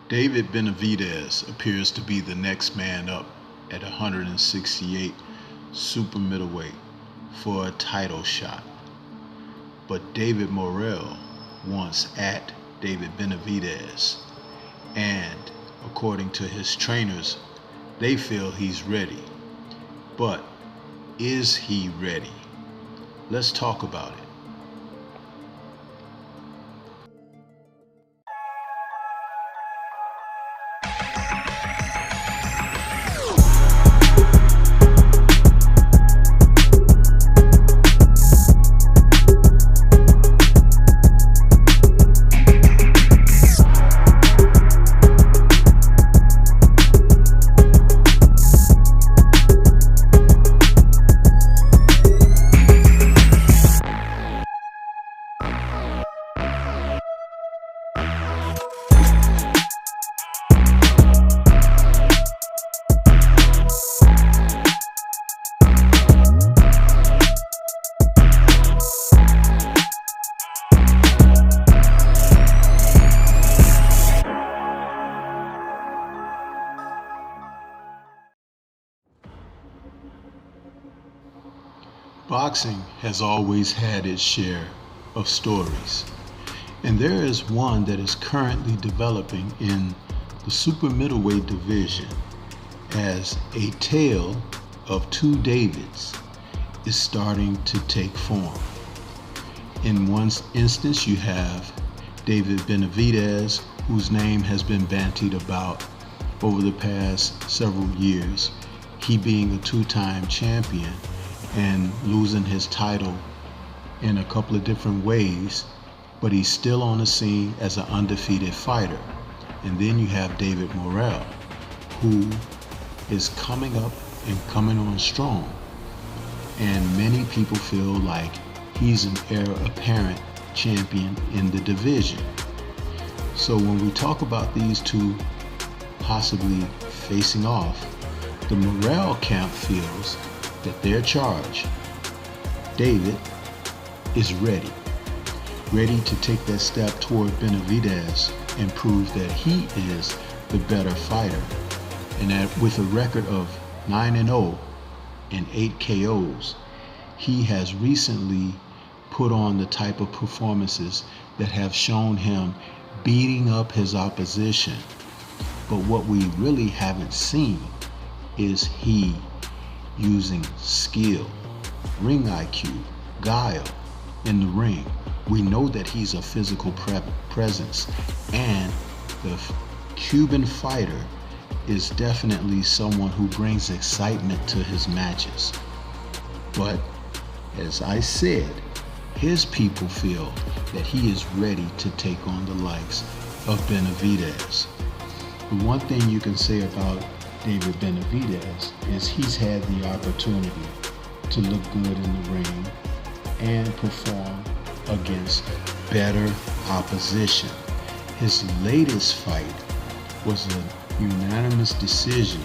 David Benavidez appears to be the next man up at 168 super middleweight for a title shot. But David Morrell wants at David Benavidez, and according to his trainers, they feel he's ready. But is he ready? Let's talk about it. Boxing has always had its share of stories, and there is one that is currently developing in the super middleweight division as a tale of two Davids is starting to take form. In one instance, you have David Benavidez, whose name has been bantied about over the past several years, he being a two-time champion and losing his title in a couple of different ways, but he's still on the scene as an undefeated fighter. And then you have David Morrell, who is coming up and coming on strong, and many people feel like he's an heir apparent champion in the division. So when we talk about these two possibly facing off, the Morrell camp feels that their charge, David, is ready to take that step toward Benavidez and prove that he is the better fighter, and that with a record of 9-0 and 8 KOs, he has recently put on the type of performances that have shown him beating up his opposition. But what we really haven't seen is he using skill, ring IQ, guile in the ring. We know that he's a physical presence, and the Cuban fighter is definitely someone who brings excitement to his matches. But as I said, his people feel that he is ready to take on the likes of Benavidez. The one thing you can say about David Benavidez is he's had the opportunity to look good in the ring and perform against better opposition. His latest fight was a unanimous decision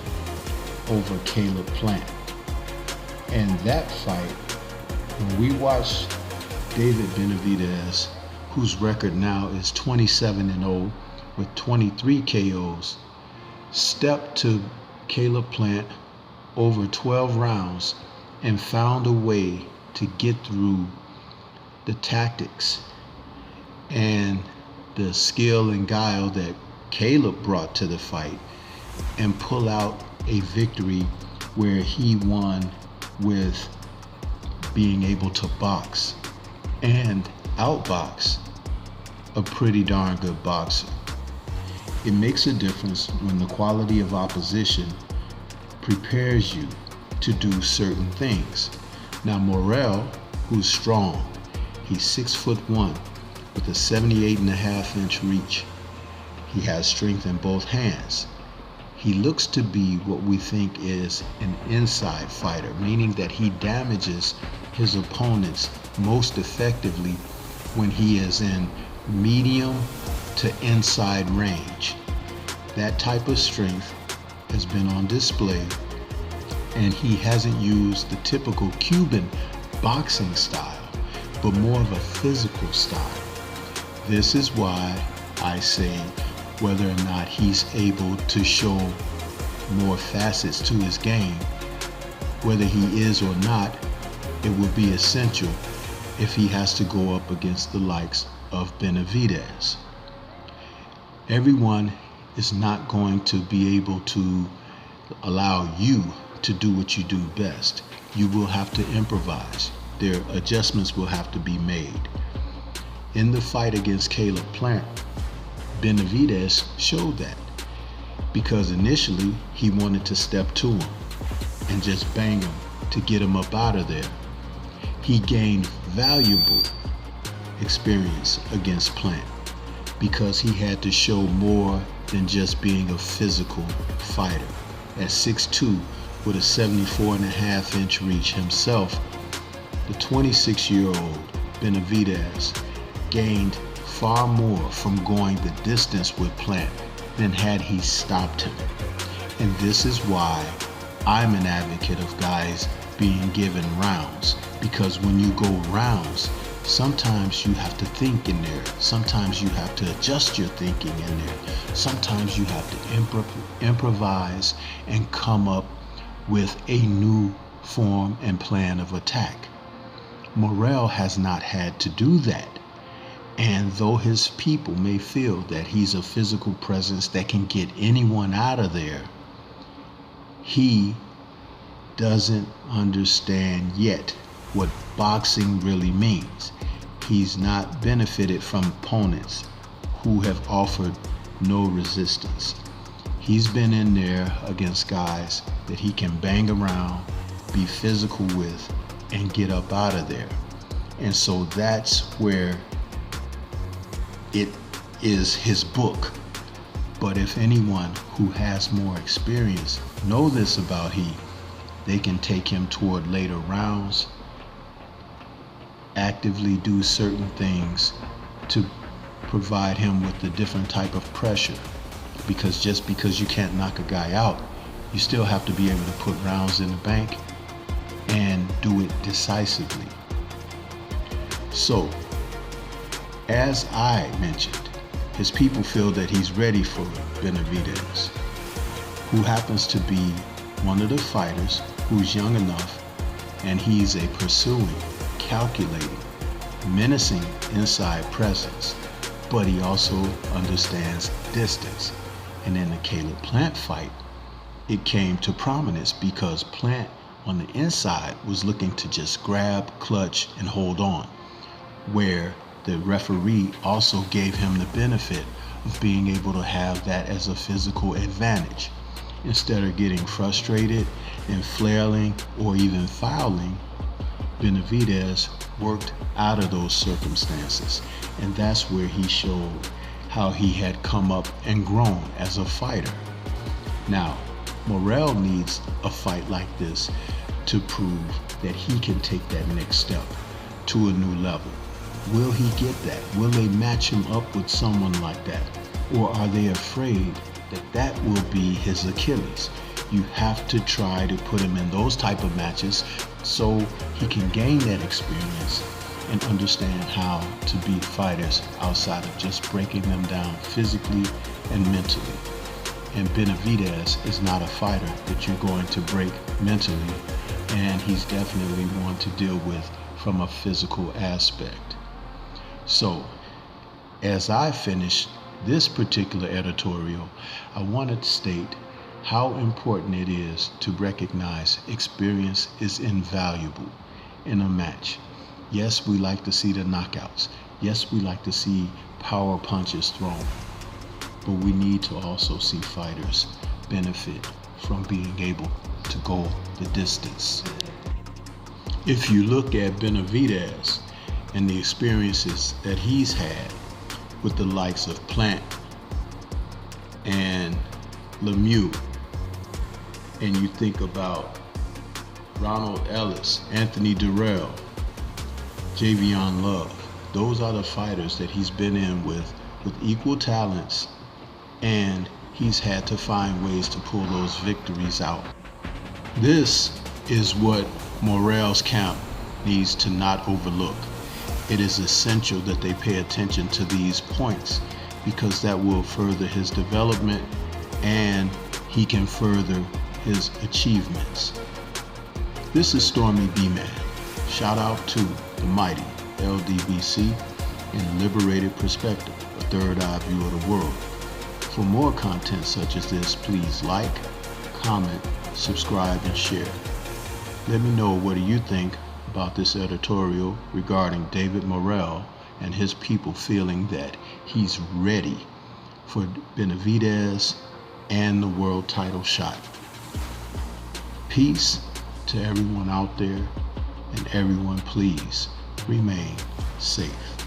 over Caleb Plant. And that fight, when we watch David Benavidez, whose record now is 27-0 with 23 KOs, step to Caleb Plant over 12 rounds and found a way to get through the tactics and the skill and guile that Caleb brought to the fight and pull out a victory where he won with being able to box and outbox a pretty darn good boxer. It makes a difference when the quality of opposition prepares you to do certain things. Now Morrell, who's strong, he's 6'1" with a 78.5-inch reach. He has strength in both hands. He looks to be what we think is an inside fighter, meaning that he damages his opponents most effectively when he is in medium to inside range. That type of strength has been on display, and he hasn't used the typical Cuban boxing style, but more of a physical style. This is why I say whether or not he's able to show more facets to his game. Whether he is or not, it will be essential if he has to go up against the likes of Benavidez. Everyone is not going to be able to allow you to do what you do best. You will have to improvise. Their adjustments will have to be made. In the fight against Caleb Plant, Benavidez showed that, because initially he wanted to step to him and just bang him to get him up out of there. He gained valuable experience against Plant because he had to show more than just being a physical fighter. At 6'2", with a 74.5-inch reach himself, the 26-year-old Benavidez gained far more from going the distance with Plant than had he stopped him. And this is why I'm an advocate of guys being given rounds, because when you go rounds, sometimes you have to think in there. Sometimes you have to adjust your thinking in there. Sometimes you have to improvise and come up with a new form and plan of attack. Morrell has not had to do that. And though his people may feel that he's a physical presence that can get anyone out of there, he doesn't understand yet what boxing really means. He's not benefited from opponents who have offered no resistance. He's been in there against guys that he can bang around, be physical with, and get up out of there. And so that's where it is his book. But if anyone who has more experience know this about him, they can take him toward later rounds, actively do certain things to provide him with a different type of pressure. Because just because you can't knock a guy out, you still have to be able to put rounds in the bank and do it decisively. So, as I mentioned, his people feel that he's ready for Benavidez, who happens to be one of the fighters who's young enough, and he's a pursuing, calculating, menacing inside presence, but he also understands distance. And in the Caleb Plant fight, it came to prominence because Plant on the inside was looking to just grab, clutch, and hold on, where the referee also gave him the benefit of being able to have that as a physical advantage. Instead of getting frustrated and flailing or even fouling, Benavidez worked out of those circumstances, and that's where he showed how he had come up and grown as a fighter. Now, Morrell needs a fight like this to prove that he can take that next step to a new level. Will he get that? Will they match him up with someone like that? Or are they afraid that that will be his Achilles? You have to try to put him in those type of matches so he can gain that experience and understand how to beat fighters outside of just breaking them down physically and mentally. And Benavidez is not a fighter that you're going to break mentally, and he's definitely one to deal with from a physical aspect. So, as I finish this particular editorial, I wanted to state how important it is to recognize experience is invaluable in a match. Yes, we like to see the knockouts. Yes, we like to see power punches thrown. But we need to also see fighters benefit from being able to go the distance. If you look at Benavidez and the experiences that he's had with the likes of Plant and Lemieux, and you think about Ronald Ellis, Anthony Durrell, Javion Love, those are the fighters that he's been in with equal talents, and he's had to find ways to pull those victories out. This is what Morrell's camp needs to not overlook. It is essential that they pay attention to these points because that will further his development and he can further his achievements. This is Stormy B-Man. Shout out to the mighty LDBC and Liberated Perspective, a third eye view of the world. For more content such as this, please like, comment, subscribe, and share. Let me know what do you think about this editorial regarding David Morrell and his people feeling that he's ready for Benavidez and the world title shot. Peace to everyone out there, and everyone please remain safe.